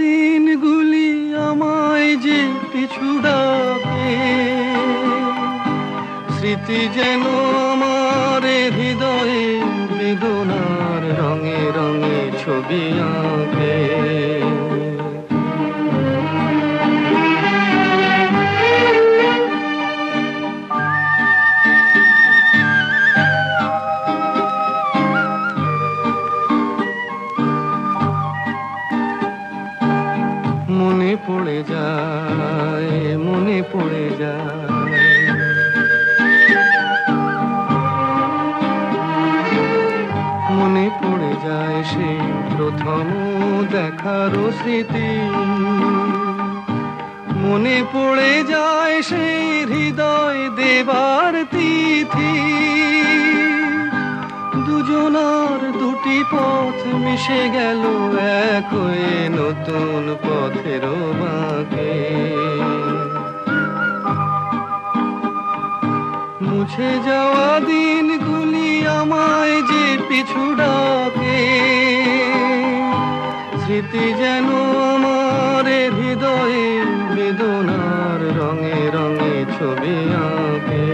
দিনগুলি আমায় যে পিছু ডাকে, স্মৃতি যেন আমার হৃদয়ে বেদনার রঙে রঙে ছবি আঁকে। মনে পড়ে যায়, মনে পড়ে যায়, মনে পড়ে যায় সেই প্রথম দেখার স্মৃতি, মনে পড়ে যায় সেই হৃদয় দেবার তিথি। দুজনার দুটি পথ মিশে গেল এক হয়ে নতুন পথের বাঁকে। মুছে যাওয়া দিনগুলি আমায় যে পিছু ডাকে, স্মৃতি যেন আমার হৃদয়ে বেদনার রঙে রঙে ছবি আঁকে।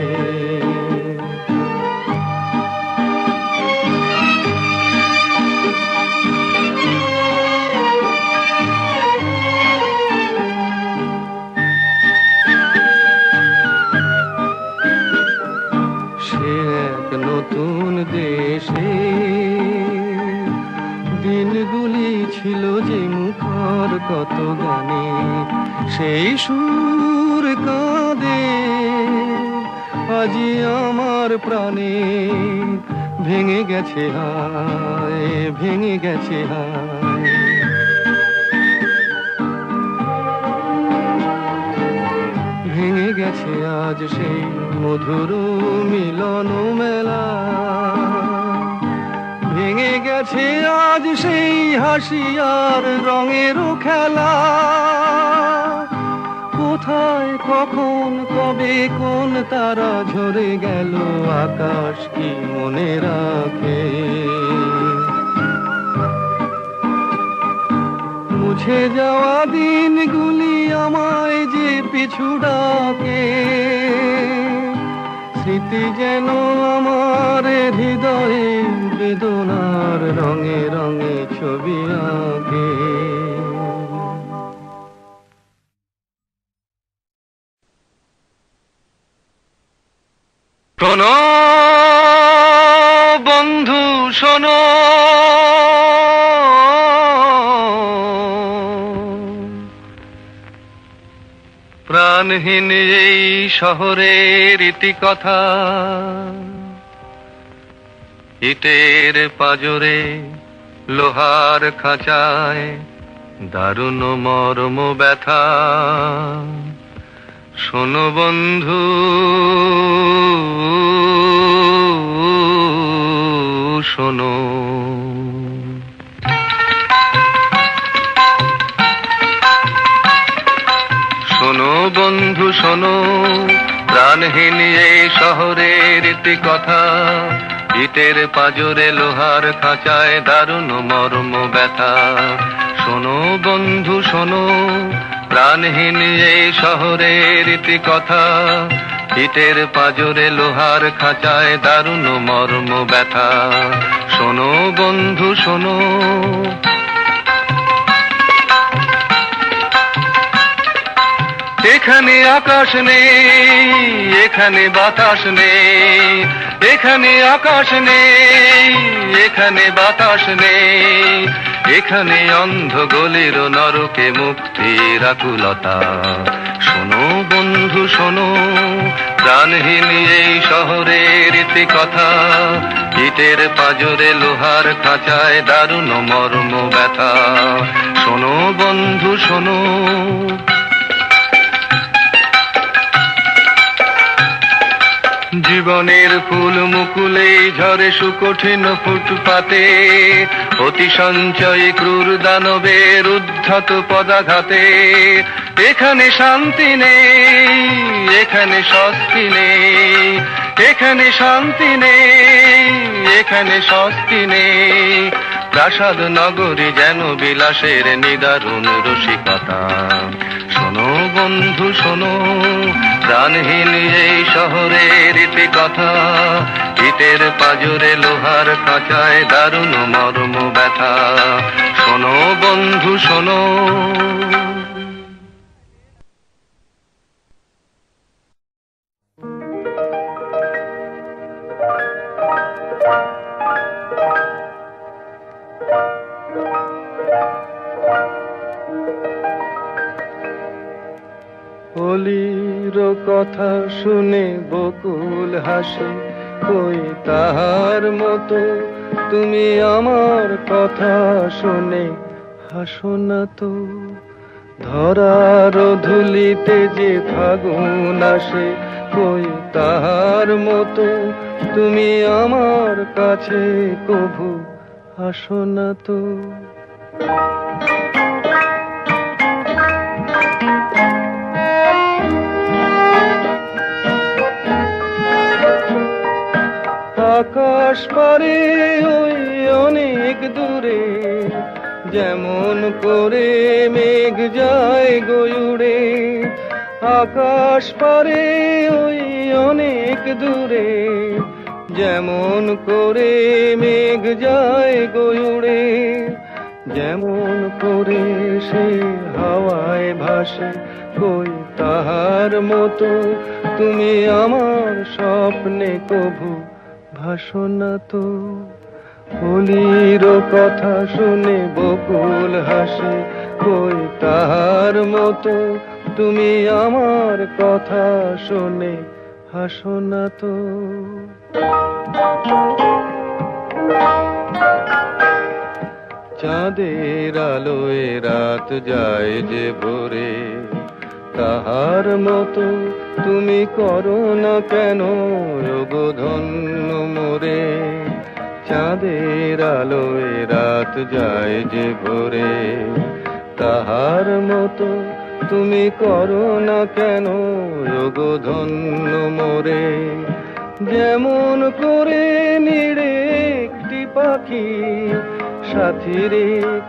নতুন দেশে দিনগুলি ছিল যে মুখর কত গানে, সেই সুর কাঁদে আজি আমার প্রাণে। ভেঙে গেছে হায়, ভেঙে গেছে হায়, ভেঙে গেছে আজ সেই মধুর মিলন মেলা। ভেঙে গেছে আজ সেই হাসি আর রঙের খেলা। কোথায় কখন কবে কোন তারা ঝরে গেল, আকাশ কি মনে রাখে। মুছে যাওয়া দিনগুলি আমায় যে পিছু ডাকে, স্মৃতি যেন আমার হৃদয়ে বেদনার রঙে রঙে ছবি আঁকে। শোনো বন্ধু শোনো, প্রাণহীন এই শহরের ইতিকথা, ইটের পাজরে লোহার খাঁচায় দারুণ মর্ম ব্যথা। শোনো বন্ধু শোনো, শোনো বন্ধু শোনো, প্রাণহীন এই শহরের ইতিকথা, ইটের পাজরে লোহার খাঁচায় দারুণ মর্ম ব্যথা। শোনো বন্ধু শোনো, প্রাণহীন এই শহরের ইতিকথা, ইটের পাজরে লোহার খাঁচায় দারুণ মর্ম ব্যথা। শোনো বন্ধু শোনো, এখানে আকাশ নেই, এখানে বাতাস নেই, এখানে আকাশ নেই, এখানে বাতাস নেই, এখানে অন্ধ গলির নরকে মুক্তির আকুলতা। শোনো বন্ধু শোনো, প্রাণহীন এই শহরের ইতিকথা, ইটের পাজরে লোহার খাঁচায় দারুণ মর্ম ব্যথা। শোনো বন্ধু শোনো, জীবনের ফুল মুকুলে ঝরে সুকঠিন ফুটপাতে, অতি সঞ্চয়ী ক্রূর দানবের উদ্ধত পদাঘাতে। এখানে শান্তি নেই, এখানে স্বস্তি নেই, এখানে শান্তি নেই, এখানে স্বস্তি নেই। প্রাসাদ নগরী যেন বিলাসের নিদারুণ রসিকতা। শোনো বন্ধু শোনো, প্রাণহীন এই শহরের ইতি কথা, ইটের পাজরে লোহার খাঁচায় দারুণ মর্ম ব্যথা। শোনো বন্ধু শোনো। হোলির কথা শুনে বকুল হাসে, কই তাহার মতো তুমি আমার কথা শুনে হাসো না তো। ধরার ধুলিতে যে ফাগুন আসে, কই তাহার মতো তুমি আমার কাছে কভু হাসো না তো। আকাশ পারে ওই অনেক দূরে, যেমন করে মেঘ যায় গয়ুড়ে। আকাশ পারে ওই অনেক দূরে, যেমন করে মেঘ যায় গয়ুড়ে। যেমন করে সে হাওয়ায় ভাসে, কই তাহার মতো তুমি আমার স্বপ্নে কভু ভাসো না তো। হোলির কথা শুনে বকুল হাসে, কই তাহার মতো তুমি আমার কথা শুনে হাসো না তো। চাঁদের আলোয় রাত যায় যে ভোরে, তাহার মতো তুমি করো না কেন গো ধন্য মোরে। চাঁদের আলোয় রাত যায় যে ভোরে, তাহার মতো তুমি করো না কেন গো ধন্য মোরে। যেমন করে নিড়ে একটি পাখি, সাথীর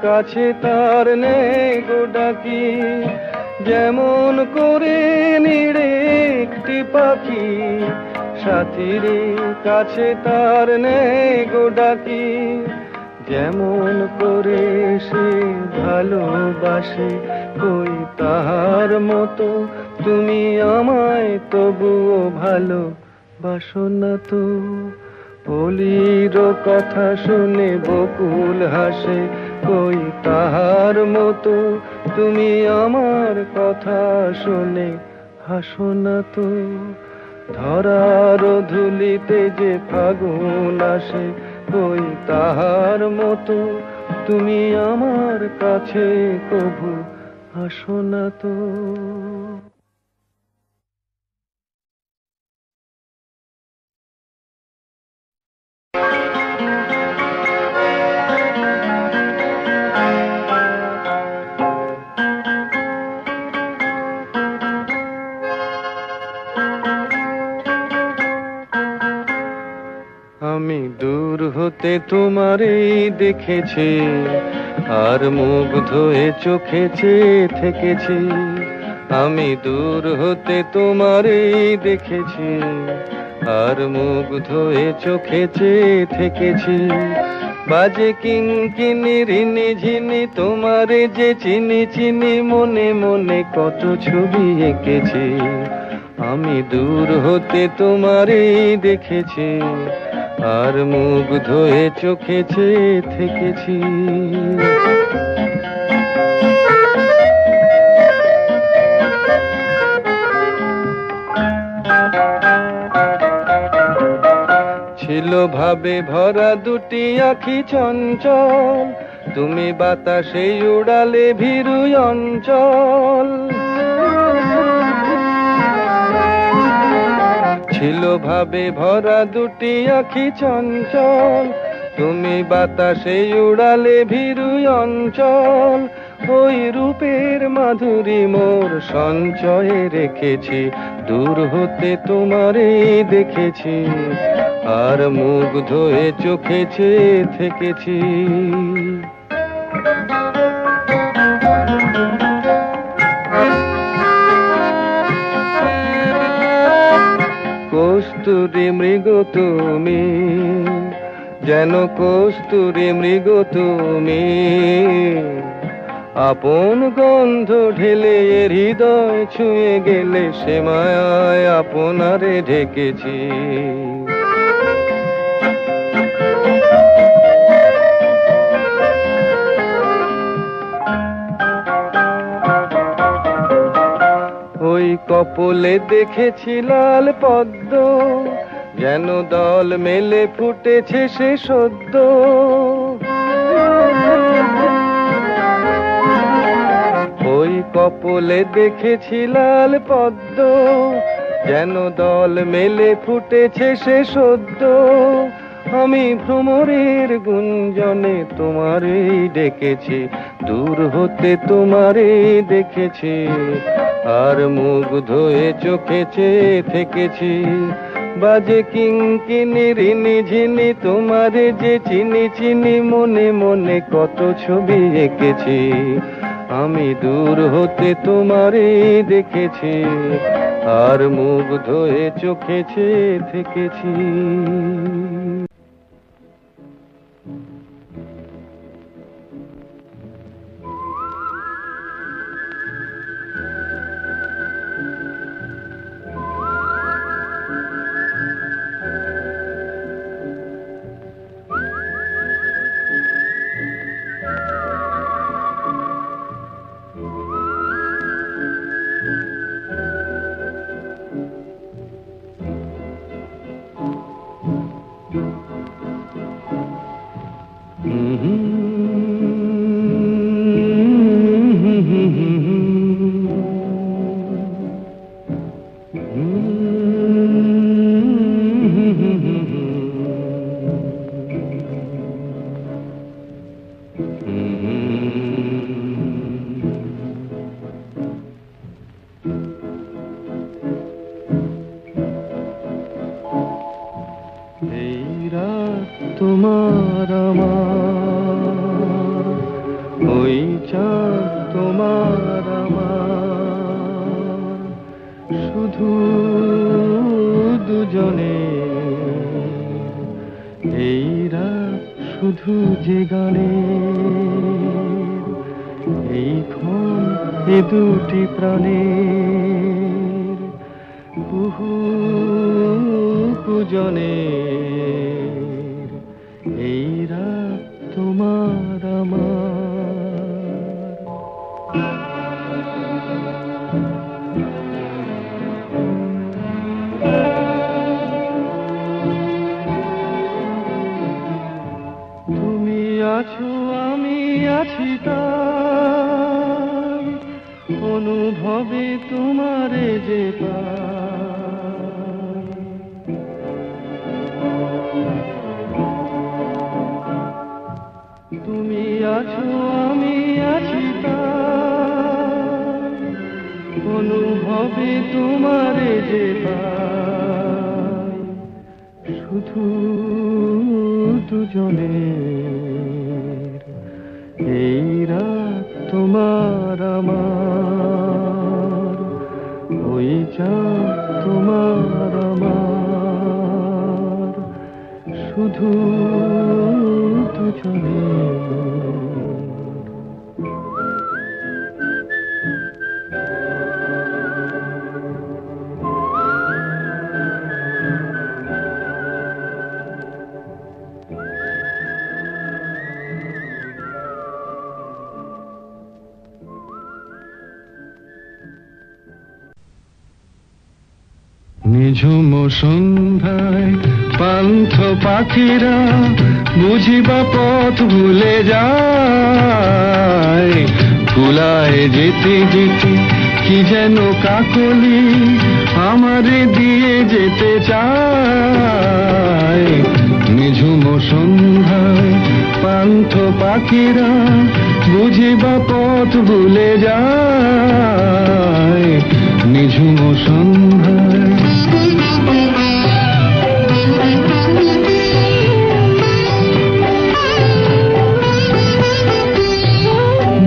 কাছে তার নেই গো ডাকি। যেমন করে নিড়ে একটি পাখি, সাথীর কাছে তার নেই গো ডাকি। যেমন করে সে ভালোবাসে, কই তাহার মতো তুমি আমায় তবুও ভালোবাসো না তো। হোলির কথা শুনে বকুল হাসে, কই তাহার মতো তুমি আমার কথা শুনে হাসো না তো। ধরার ধুলিতে যে ফাগুন আসে, কই তাহার মতো তুমি আমার কাছে কভু হাসো না তো। আমি দূর হতে তোমারই দেখেছি, আর মুগ্ধ হয়ে চোখে চেয়ে থেকেছি। আমি দূর হতে তোমারই দেখেছি, আর মুগ্ধ হয়ে চোখে চেয়ে থেকেছি। বাজে কিঙ্কিনি রিনি ঝিনি তোমারে যে চিনি চিনি, মনে মনে কত ছবি এঁকেছি। আমি দূর হতে তোমারই দেখেছি, আর মুগ্ধ হয়ে চোখে চেয়ে থেকেছি। ছিল ভাবে ভরা দুটি আখি চঞ্চল, তুমি বাতাসে উড়ালে ভীরু অঞ্চল। ছিল ভাবে ভরা দুটি আখি চঞ্চল, তুমি বাতাসে উড়ালে ভীরু অঞ্চল। ওই রূপের মাধুরী মোর সঞ্চয়ে রেখেছি, দূর হতে তোমারে দেখেছি, আর মুগ্ধ হয়ে চোখে চেয়ে থেকেছি। কস্তুরী মৃগ তুমি, যেন কস্তুরী মৃগ তুমি। আপন গন্ধ ঢেলে হৃদয় ছুঁয়ে গেলে, সে মায়ায় আপনারে ঢেকেছি। ওই কপলে দেখেছি লাল পদ্ম, যেন দল মেলে ফুটেছে সে সদ্য। ওই কপলে দেখেছি লাল পদ্ম, যেন দল মেলে ফুটেছে সে সদ্য। আমি ভ্রমরের গুঞ্জনে তোমারেই ডেকেছি, দূর হতে তোমারেই দেখেছি, আর মুগ্ধ হয়ে চোখে চেয়ে থেকেছি। বাজে কিঙ্কিনি রিনি ঝিনি, তোমারে যে চিনি চিনি, মনে মনে কত ছবি এঁকেছি। আমি দূর হতে তোমারেই দেখেছি, আর মুগ্ধ হয়ে চোখে চেয়ে থেকেছি। তোমার আমার, ওই চাঁদ তোমার আমার, শুধু দুজনে এই রাত, শুধু যে গানে এই ক্ষণ, এ দুটি প্রাণের কুহু কুজনে। এই রাত তোমার আমার। তুমি আছো আমি আছি তাই, অনুভবে তোমারে যে পাই। তুমি আছো আমি আছি তাই, অনুভবে তোমারে যে পাই। শুধু দুজনের এই রাত তোমার আমার, ওই চাঁদ তোমার আমার, শুধু দুজনের। নিঝুম সন্ধ্যায় পান্থ পাখিরা বুঝিবা পথ ভুলে যায়। কুলায় যেতে যেতে কি যেন কাকলি আমারে দিয়ে যেতে চায়। নিঝুম সন্ধ্যায় পান্থ পাখিরা বুঝিবা পথ ভুলে যায়। নিঝুম সন্ধ্যায়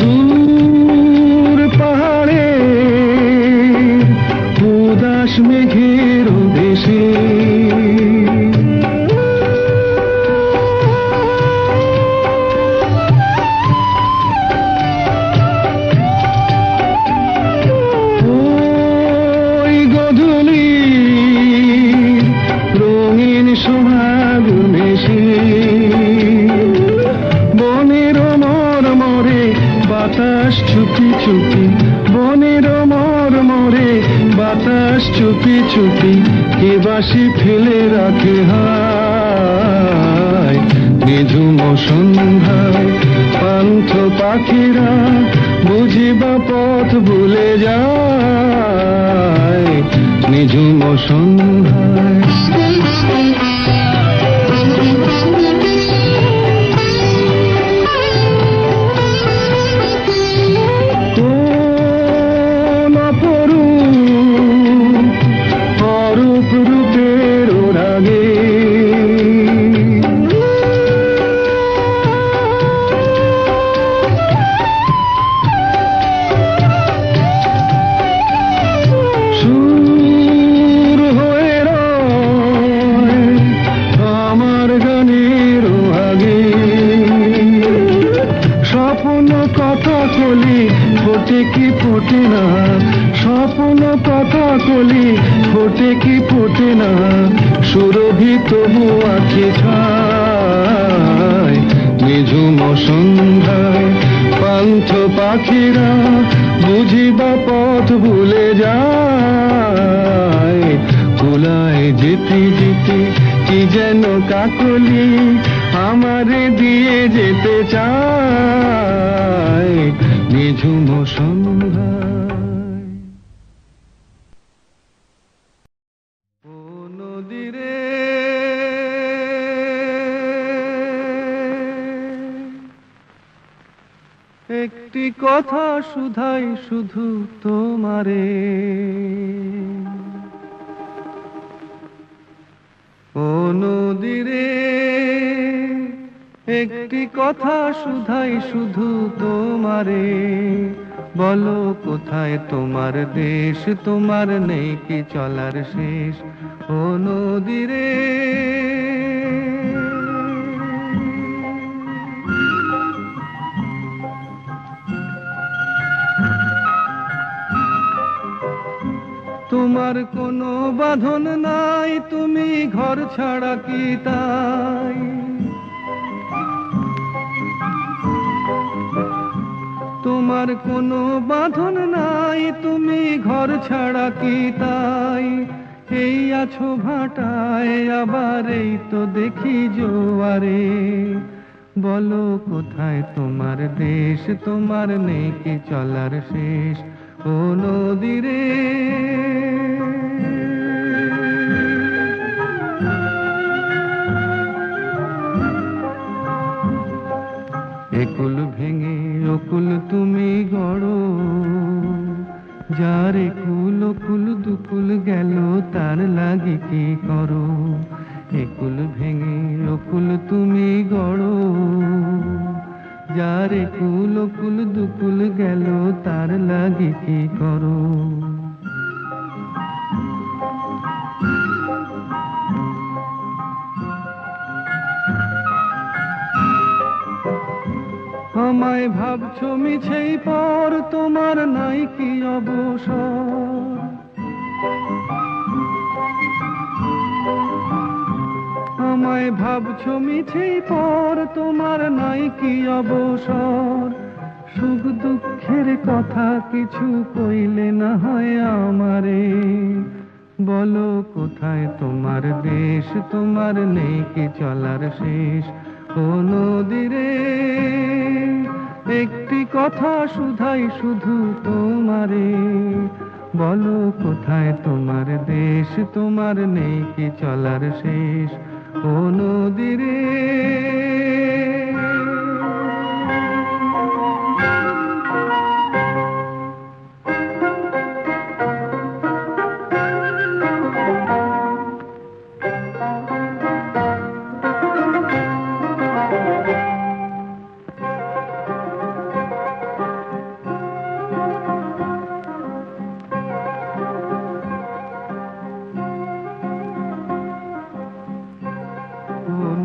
দূর পাহাড়ে উদাস মেঘের দেশে বাতাস চুপি চুপি কে বাঁশি ফেলে রাখে হায় নিঝুম সন্ধ্যায় পান্থ পাখিরা বুঝিবা পথ ভুলে যায় নিঝুম সন্ধ্যায় ফোটে কি ফোটে না স্বপ্ন কথা কলি ফোটে কি ফোটে না সুরভি তবু আঁখি ছায় নিঝুম সন্ধ্যায় পান্থ পাখিরা বুঝিবা পথ ভুলে যায় কুলায় যেতে যেতে কি যেন কাকলি আমারে দিয়ে যেতে চায় নিঝুম সন্ধ্যায় ও নদীরে একটি কথা শুধাই শুধু তোমারে ও নদীরে একটি কথা শুধাই শুধু তোমারে বলো কোথায় তোমার দেশ তোমার নেই কি চলার শেষ ও নদীরে তোমার কোনো বাঁধন নাই তুমি ঘর ছাড়া কি তাই তোমার কোনো বাঁধন নাই তুমি ঘর ছাড়া কি তাই এই আছো ভাটায় আবার এই তো দেখি জোয়ারে বলো কোথায় তোমার দেশ তোমার নেই কি চলার শেষ ও নদীরে একুল ভেঙে অকুল তুমি গড়ো যার একুল অকুল দুকুল গেল তার লাগি কি করো একুল ভেঙে অকুল তুমি গড়ো যার একুল অকুল দুকুল গেল তার লাগি কি করো আমায় ভাবছো মিছেই পর তোমার নাই কি অবসর আমায় ভাবছো মিছেই পর তোমার নাই কি অবসর সুখ দুঃখের কথা কিছু কইলে না হয় আমারে বলো কোথায় তোমার দেশ তোমার নেই কি চলার শেষ ও নদীরে একটি কথা শুধাই শুধু তোমারে বলো কোথায় তোমার দেশ তোমার নেই কি চলার শেষ ও নদীরে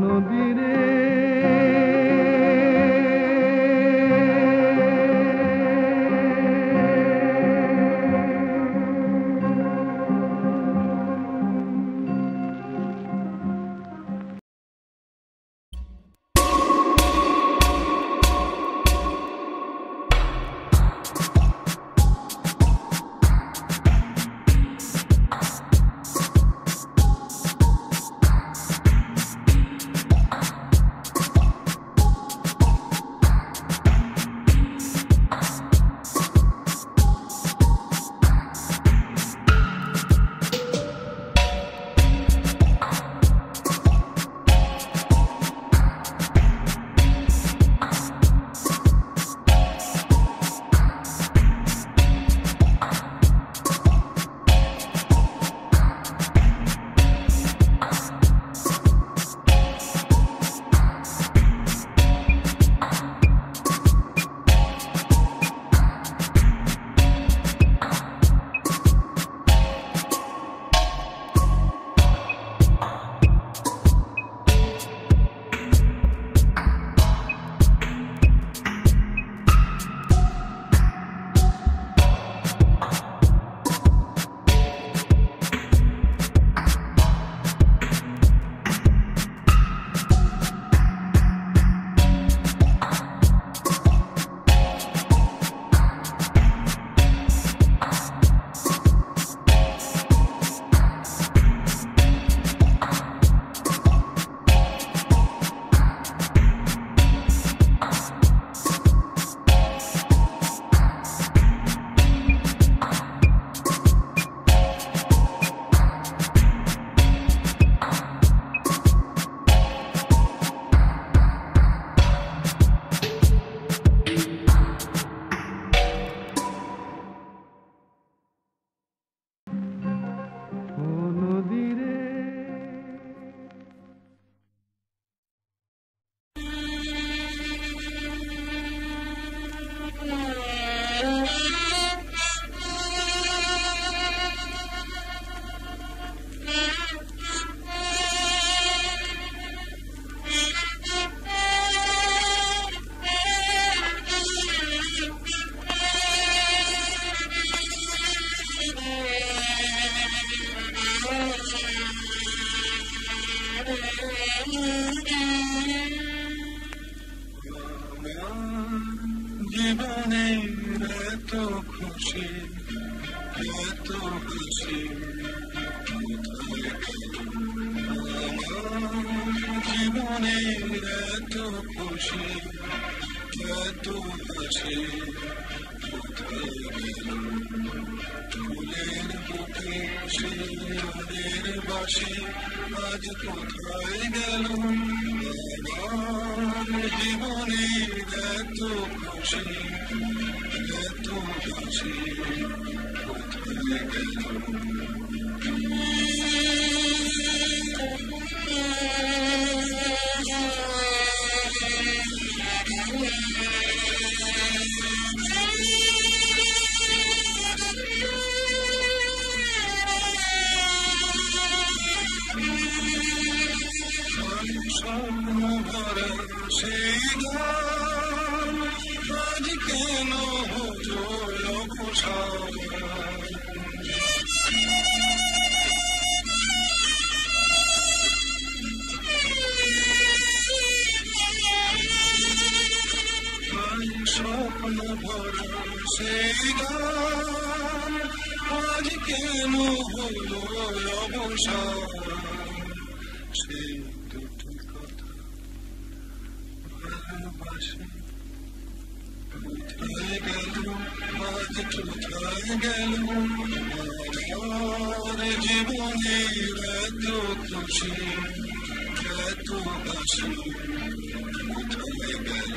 নদীরে হাসি জীবনের এত খুশি এত হাসি ফুলের বুকে শিরের বাসি আজ কোথায় গেল আমার জীবনের এত খুশি এত হাসি কোথায় গেল স্বপ্ন ভরা সেই গান আজ কেন হলো অবসান স্বপ্ন ভরা সেই গান আজ কেন হলো অবসান সেই দুটি কথা ভালোবাসি কোথায় গেল আজ কোথায় গেল আমার জীবনের এত খুশি এত হাসি কোথায় গেল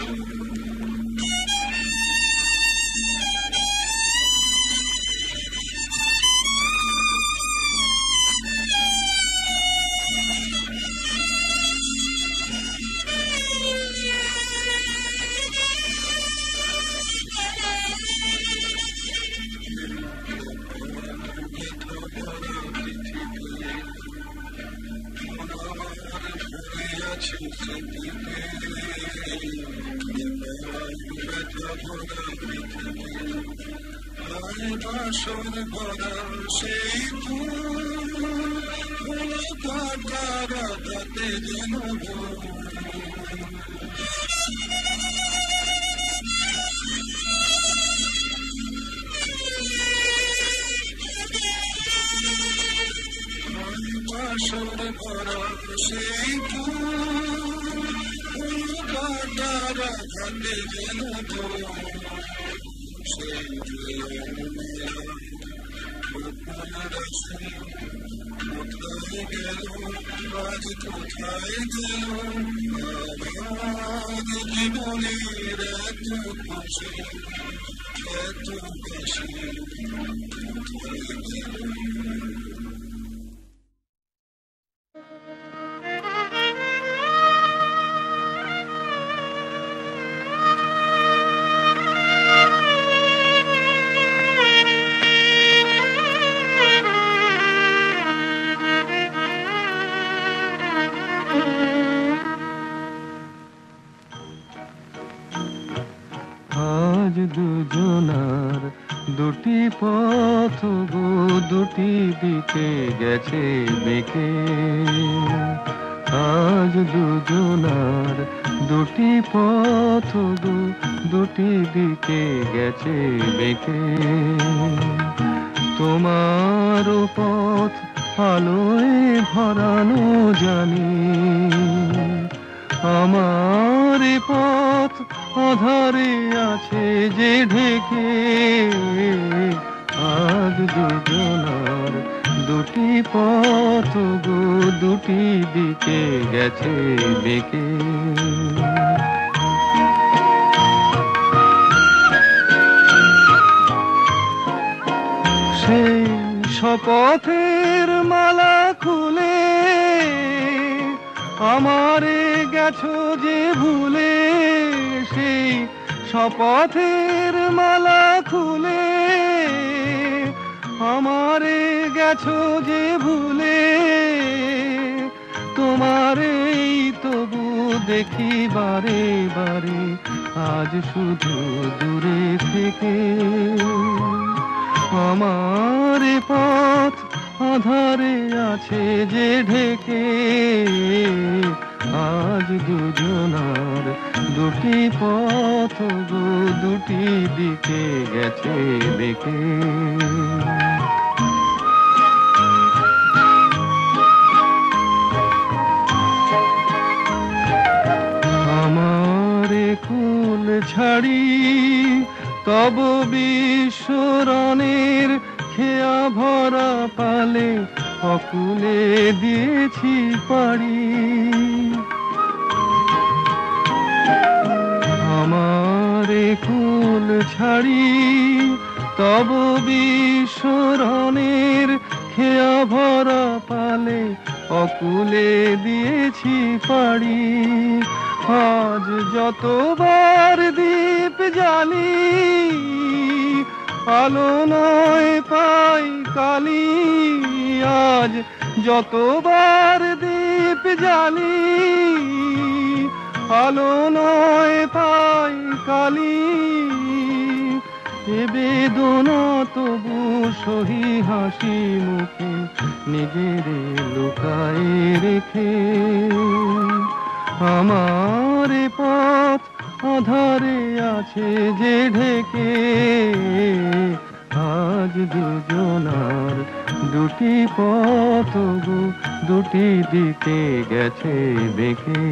বাসর ভরা সেই ফুল কাটাতে যেন বাসর ভরা সেই ফুল কাটাতে যেন সেই কোথায় গেল আজ কোথায় গেল আমার জীবনের এত খুশি এত হাসি কোথায় গেল আজ দুজনার দুটি পথ গো দুটি দিকে গেছে বেঁকে আজ দুজনার দুটি পথ গো দুটি দিকে গেছে বেঁকে তোমার পথ আলোয় ভরানো জানি আমার পথ আধারে আছে যে ঢেকে আজ দুজনার দুটি পথ গো দুটি দিকে গেছে বেঁকে সেই শপথের মালা খুলে আমারে গেছো যে ভুলে সেই শপথের মালা খুলে আমারে গেছো যে ভুলে তোমারেই তবু দেখি বারে বারে আজ শুধু দূরে থেকে আমার পথ আধারে আছে যে ঢেকে আজ দুজনার দুটি পথ গো দুটি দিকে গেছে বেঁকে তব বিশ্বরণের খেয়া ভরা পালে অকুলে দিয়েছি পাড়ি। আমারে কুল ছাড়ি তব বিশ্বরণের খেয়া ভরা পালে অকুলে দিয়েছি পাড়ি। আজ যতবার দীপ জ্বালি আলো নয় পাই কালি। আজ যতবার দীপ জ্বালি আলো নয় পাই কালি। এ বেদনা তবু সহি হাসি মুখে নিজেরে লুকায়ে রেখে। আমার পথ আধারে আছে যে ঢেকে। আজ দুজনার দুটি পথ গো দুটি দিকে গেছে বেঁকে।